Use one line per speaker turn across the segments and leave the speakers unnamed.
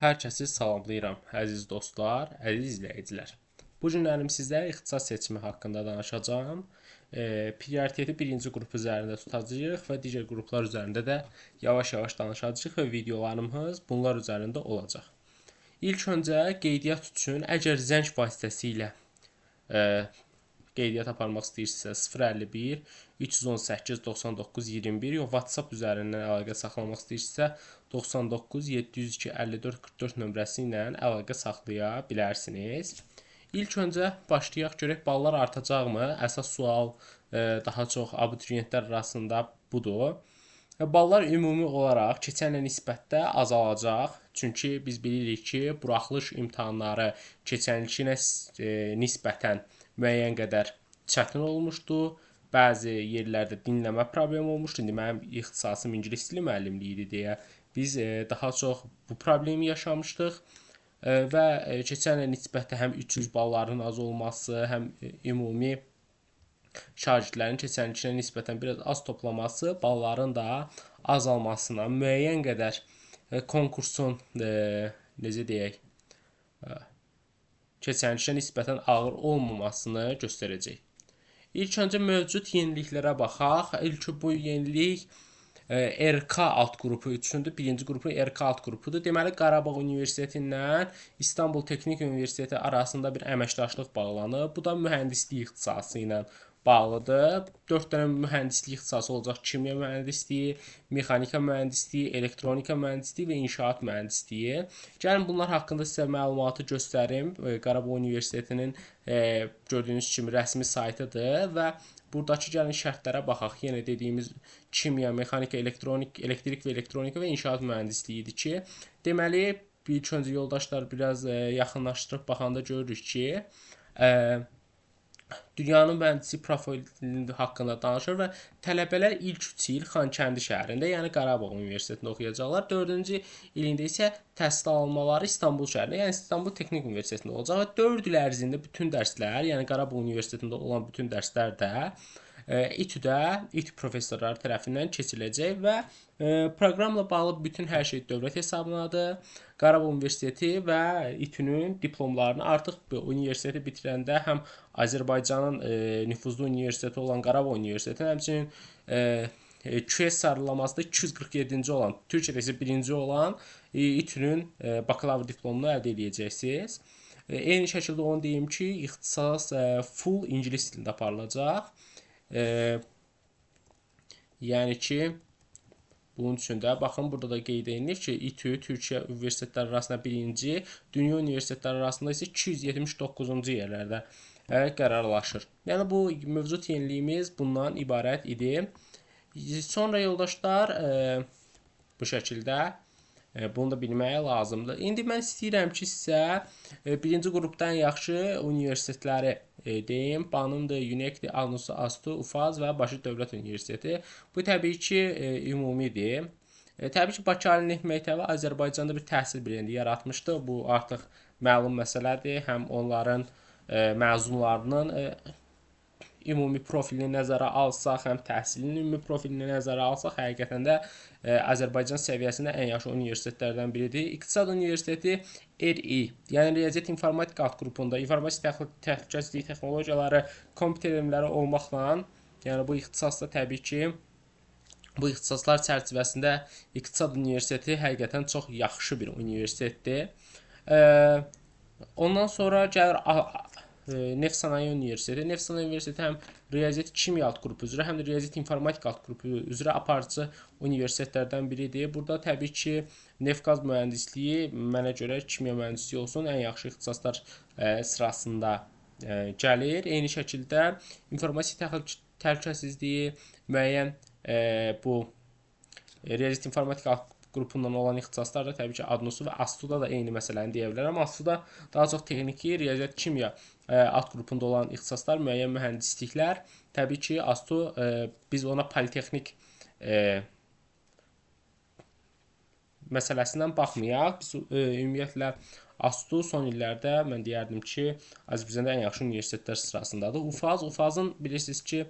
Hər kəsi salamlayıram, əziz dostlar, əziz izləyicilər. Bu günlərim sizlərə ixtisas seçimi haqqında danışacağam. Prioriteti birinci qrup üzərində tutacağıq və digər qruplar üzərində də yavaş-yavaş danışacağıq və videolarımız bunlar üzərində olacaq. İlk öncə qeydiyyat üçün əgər zəng vasitəsilə qeydiyyat aparmaq istəyirsinizsə 051 318 99 21 yox WhatsApp üzərindən əlaqə saxlamaq istəyirsinizsə 99 702 54 44 nömrəsi ilə əlaqə saxlaya bilərsiniz. İlk öncə başlayaq görək ballar artacaqmı? Əsas sual daha çox abituriyentlər arasında budur. Ballar ümumi olaraq keçən ilə nisbətdə azalacaq. Çünki biz bilirik ki, buraxılış imtahanları keçən ilkinə nisbətən müəyyən qədər çətin olmuşdu. Bəzi yerlərdə dinləmə problemi olmuşdu. İndi mənim ixtisasım ingilis dili müəllimliyi idi deyə biz daha çox bu problemi yaşamışdıq. Və keçən ilə nisbətdə həm 300 balların az olması, həm ümumi şagirdlərin keçən ilkinə nisbətən biraz az toplaması balların da azalmasına, müəyyən qədər konkursun necə deyək, keçən ilkinə nisbətən ağır olmamasını göstərəcək. İlk öncə mövcud yeniliklərə baxaq. İlk bu yenilik RK alt qrupu üçündür. Birinci qrupun RK alt qrupudur. Deməli, Qarabağ Universiteti ilə İstanbul Texnik Universiteti arasında bir əməkdaşlıq bağlanıb. Bu da mühəndislik ixtisası ilə bağlıdır. 4 dənə mühəndislik ixtisası olacaq. Kimya mühəndisliyi, mexanika mühəndisliyi, elektronika mühəndisliyi və inşaat mühəndisliyi. Gəlin bunlar haqqında sizə məlumatı göstərim. Qarabağ Universitetinin gördüyünüz kimi rəsmi saytıdır və buradakı gəlin şərtlərə baxaq. Yenə dediyimiz kimya, mexanika, elektrik və elektronika və inşaat mühəndisliyi idi ki, deməli ilk öncə yoldaşlar biraz yaxınlaşdırıb baxanda görürük ki, dünyanın mühəndislik profili haqqında danışır və tələbələr ilk 3 il Xankəndi şəhərində, yəni Qarabağ Universitetində oxuyacaqlar. 4-cü ilində isə təhsil almaları İstanbul şəhərində, yəni İstanbul Texnik Universitetində olacaq və 4 il ərzində bütün dərslər, yəni Qarabağ Universitetində olan bütün dərslər də İTÜ professorları tərəfindən keçiriləcək və proqramla bağlı bütün hər şey dövlət hesabınadır. Qarabağ Universiteti və İTÜ-nün diplomlarını artıq bu universiteti bitirəndə həm Azərbaycanın nüfuzlu universiteti olan Qarabağ Universiteti, həmçinin QS sıralamasında 247-ci olan, Türkiyədə isə birinci olan İTÜ-nün bakalavr diplomunu əldə edəcəksiniz. Eyni şəkildə onu deyim ki, ixtisas full ingilis dilində aparılacaq. Yəni ki, bunun üçün də baxın burada da qeyd edilir ki, İTÜ Türkiyə universitetləri arasında birinci, dünya universitetləri arasında isə 279-cu yerlərdə qərarlaşır. Yəni bu mövcud yeniliyimiz bundan ibarət idi. Sonra yoldaşlar bu şəkildə bunu da bilməyə lazımdır. İndi mən istəyirəm ki, sizə birinci qrupdan yaxşı universitetləri deyim. BANım-dır, UNEK-dir, ANUS-u, ASTU, UFAZ və Bakı Dövlət Universiteti. Bu təbii ki, ümumidir. Təbii ki, Bakı Ali Neft Məktəbi Azərbaycanda bir təhsil brendi yaratmışdı. Bu artıq məlum məsələdir. Həm onların məzunlarının ümumi profilini nəzərə alsaq, həm təhsilin ümumi profilini nəzərə alsaq, həqiqətən də Azərbaycan səviyyəsində ən yaxşı universitetlərdən biridir. İqtisad Universiteti RI, yəni Riyaziyyat İnformatika alt qrupunda informasiya təhlükəsizliyi texnologiyaları, kompüter elmləri olmaqla, yəni bu ixtisasda təbii ki, bu ixtisaslar çərçivəsində İqtisad Universiteti həqiqətən çox yaxşı bir universitetdir. Ondan sonra gəlir Neft Sənaye Universiteti. Neft Sənaye Universiteti həm Riyaziyyat Kimya alt qrupu üzrə, həm də Riyaziyyat İnformatika alt qrupu üzrə aparıcı universitetlərdən biridir. Burada təbii ki, neft-qaz mühəndisliyi mənə görə kimya mühəndisliyi olsun, ən yaxşı ixtisaslar sırasında gəlir. Eyni şəkildə informasiya təhlükəsizliyi müəyyən bu Riyaziyyat İnformatika alt qrupundan olan ixtisaslar da təbii ki, ADNUS-u və ASTU-da da eyni məsələni deyə bilərəm. ASTU-da daha çox texniki, riyaziyyat, kimya alt qrupunda olan ixtisaslar, müəyyən mühəndisliklər. Təbii ki, ASTU biz ona politexnik məsələsindən baxmayaq. Biz ümumiyyətlə ASTU son illərdə mən deyərdim ki, Azərbaycanda ən yaxşı universitetlər sırasındadır. UFAZ, UFAZ-ın bilirsiniz ki,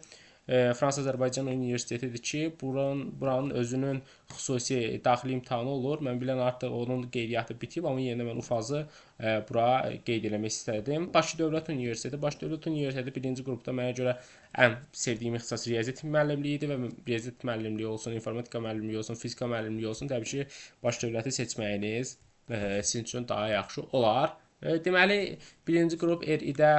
Fransa-Azərbaycan Universitetidir ki, buranın özünün xüsusi daxili imtahanı olur. Mən bilən artıq onun qeydiyyatı bitib, amma yenə mən UFAZ-ı bura qeyd eləmək istədim. Bakı Dövlət Universiteti. Bakı Dövlət Universiteti birinci qrupda mənə görə ən sevdiyim ixtisas riyaziyyat müəllimliyi idi və riyaziyyat müəllimliyi olsun, informatika müəllimliyi olsun, fizika müəllimliyi olsun, təbii ki, Bakı Dövləti seçməyiniz sizin üçün daha yaxşı olar. Deməli, birinci qrup RI-də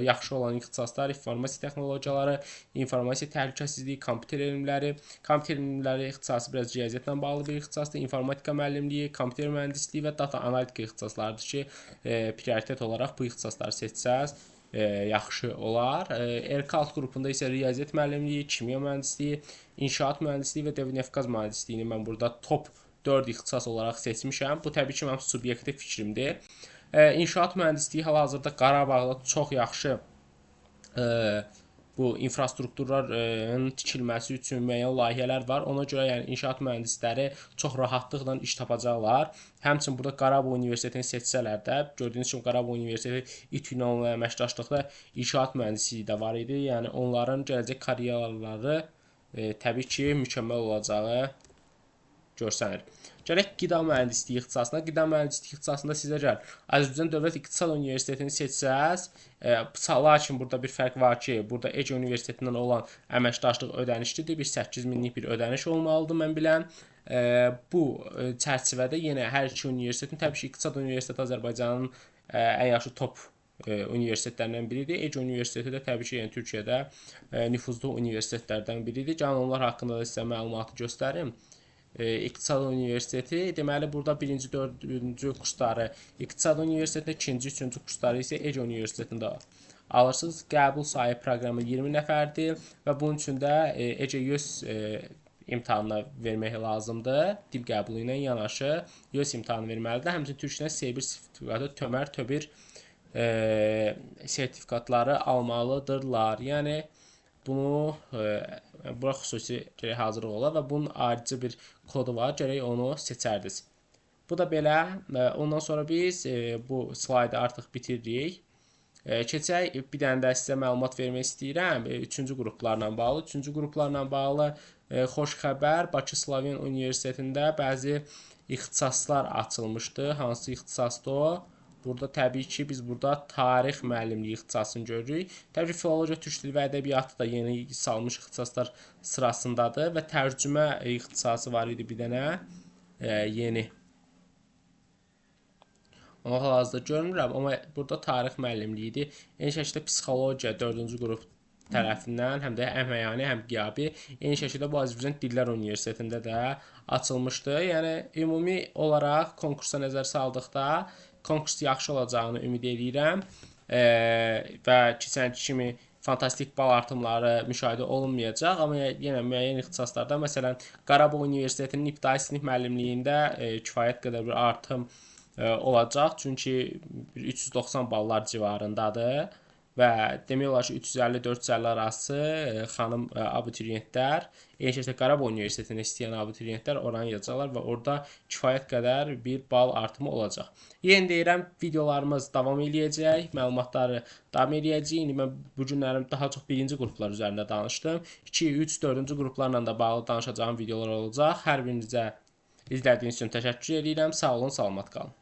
yaxşı olan ixtisaslar informasiya texnologiyaları, informasiya təhlükəsizliyi, kompüter elmləri ixtisası biraz riyaziyyatla bağlı bir ixtisasdır. İnformatika müəllimliyi, kompüter mühəndisliyi və data analitika ixtisaslarıdır ki, prioritet olaraq bu ixtisasları seçsəz yaxşı olar. RK alt qrupunda isə riyaziyyat müəllimliyi, kimya mühəndisliyi, inşaat mühəndisliyi və Neft-Qaz mühəndisliyini mən burada top 4 ixtisas olaraq seçmişəm. Bu təbii ki, mənim subyektiv fikrimdir. İnşaat mühəndisliyi hal-hazırda Qarabağda çox yaxşı bu infrastrukturların tikilməsi üçün müəyyən layihələr var. Ona görə yəni inşaat mühəndisləri çox rahatlıqla iş tapacaqlar. Həmçinin burada Qarabağ Universitetini seçsələr də, gördüyünüz kimi Qarabağ Universiteti İTÜ ilə olan əməkdaşlıqda inşaat mühəndisliyi də var idi. Yəni onların gələcək karyeraları təbii ki, mükəmməl olacağı görsənir. Gələk qida mühəndisliyi ixtisasına. Qida mühəndisliyi ixtisasında sizə gəlir. Azərbaycan Dövlət İqtisad Universitetini seçsəz, lakin burada bir fərq var ki, burada Ege Universitetindən olan əməkdaşlıq ödənişlidir. Bir 8 minlik bir ödəniş olmalıdır mən bilən. Bu çərçivədə yenə hər iki universitetin, təbii ki, İqtisad Universiteti Azərbaycanın ən yaxşı top universitetlərindən biridir. Ege Universiteti də təbii ki, yəni Türkiyədə nüfuzlu universitetlərdən biridir. Gəlin onlar haqqında da sizə məlumatı göstərim. İqtisad Universiteti, deməli burada 1-ci, 4-cü kursları İqtisad Universitetində, 2-ci, 3-cü kursları isə Ege Universitetində alırsınız. Qəbul sayı proqramı 20 nəfərdir və bunun üçün də Ege YÖS imtahanına vermək lazımdır. Dil qəbulu ilə yanaşı YÖS imtahanı verməlidir. Həmçinin Türkiyədən C1 sertifikatı, TÖMər, TÖBİR sertifikatları almalıdırlar. Yəni bunu bura xüsusi gərək hazırlıq olar və bunun ayrıca bir kodu var, gərək onu seçərdiniz. Bu da belə. Ondan sonra biz bu slaydı artıq bitiririk. Keçək, bir dənə də sizə məlumat vermək istəyirəm. 3-cü qruplarla bağlı. 3-cü qruplarla bağlı xoş xəbər. Bakı Slavyan Universitetində bəzi ixtisaslar açılmışdı. Hansı ixtisasdır o? Burada təbii ki, biz burada tarix müəllimliyi ixtisasını görürük. Təbii ki, filologiya, türk dili və ədəbiyyatı da yeni salmış ixtisaslar sırasındadır və tərcümə ixtisası var idi bir dənə yeni. Onu hal-hazırda görmürəm, amma burada tarix müəllimliyidir. Eyni şəkildə psixologiya 4-cü qrup tərəfindən həm də əməyani, həm qiyabi eyni şəkildə bu Azərbaycan Dillər Universitetində də açılmışdı. Yəni ümumi olaraq konkursa nəzər saldıqda konkurs yaxşı olacağını ümid edirəm və keçənki kimi fantastik bal artımları müşahidə olunmayacaq, amma yenə müəyyən ixtisaslarda, məsələn, Qarabağ Universitetinin ibtidai sinif müəllimliyində kifayət qədər bir artım olacaq, çünki 390 ballar civarındadır və demək olar ki, 350-450 arası xanım abituriyentlər, eyni şəkildə Qarabağ Universitetini istəyən abituriyentlər oranı yazacaqlar və orada kifayət qədər bir bal artımı olacaq. Yenə deyirəm, videolarımız davam eləyəcək, məlumatları davam eləyəcək. İndi mən bu günlərim daha çox birinci qruplar üzərində danışdım. 2, 3, 4-cü qruplarla da bağlı danışacağım videolar olacaq. Hər birinizə izlədiyiniz üçün təşəkkür edirəm. Sağ olun, salamat qalın.